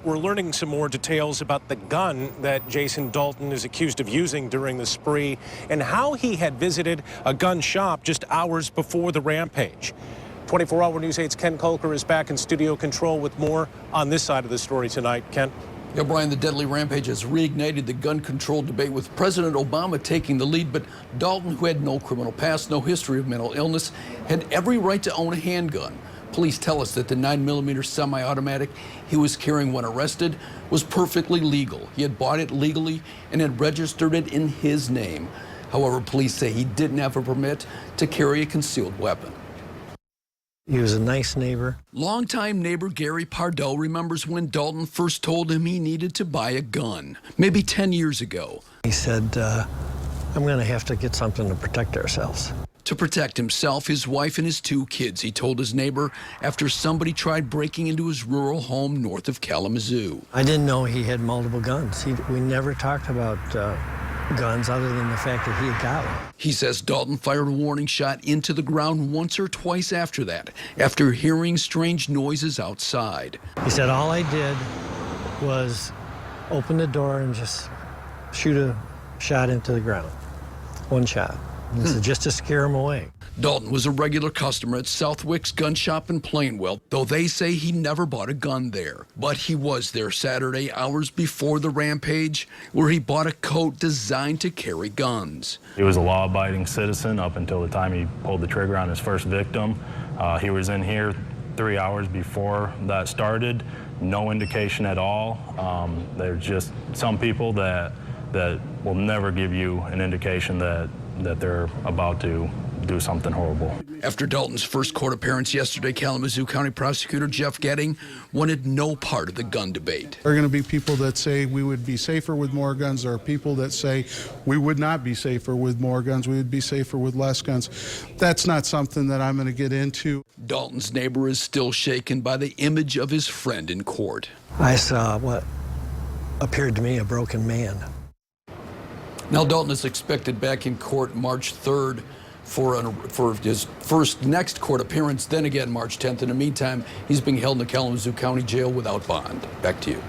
We're learning some more details about the gun that Jason Dalton is accused of using during the spree and how he had visited a gun shop just hours before the rampage. 24-hour News 8's Ken Kolker is back in studio control with more on this side of the story tonight. Ken? Yeah, Brian, the deadly rampage has reignited the gun control debate with President Obama taking the lead, but Dalton, who had no criminal past, no history of mental illness, had every right to own a handgun. Police tell us that the 9mm semi-automatic he was carrying when arrested was perfectly legal. He had bought it legally and had registered it in his name. However, police say he didn't have a permit to carry a concealed weapon. He was a nice neighbor. Longtime neighbor Gary Pardo remembers when Dalton first told him he needed to buy a gun, maybe 10 years ago. He said, I'm going to have to get something to protect ourselves. To protect himself, his wife, and his 2 kids, he told his neighbor after somebody tried breaking into his rural home north of Kalamazoo. I didn't know he had multiple guns. We never talked about guns other than the fact that he had got one. He says Dalton fired a warning shot into the ground once or twice after that, after hearing strange noises outside. He said, all I did was open the door and just shoot a shot into the ground. One shot. This is just to scare him away. Dalton was a regular customer at Southwick's gun shop in Plainwell, though they say he never bought a gun there. But he was there Saturday, hours before the rampage, where he bought a coat designed to carry guns. He was a law-abiding citizen up until the time he pulled the trigger on his first victim. He was in here 3 hours before that started. No indication at all. There's just some people that will never give you an indication that they're about to do something horrible. After Dalton's first court appearance yesterday, Kalamazoo County Prosecutor Jeff Getting wanted no part of the gun debate. There are going to be people that say we would be safer with more guns. There are people that say we would not be safer with more guns. We would be safer with less guns. That's not something that I'm going to get into. Dalton's neighbor is still shaken by the image of his friend in court. I saw what appeared to me a broken man. Now Dalton is expected back in court March 3rd for his next court appearance, then again March 10th. In the meantime, he's being held in the Kalamazoo County Jail without bond. Back to you.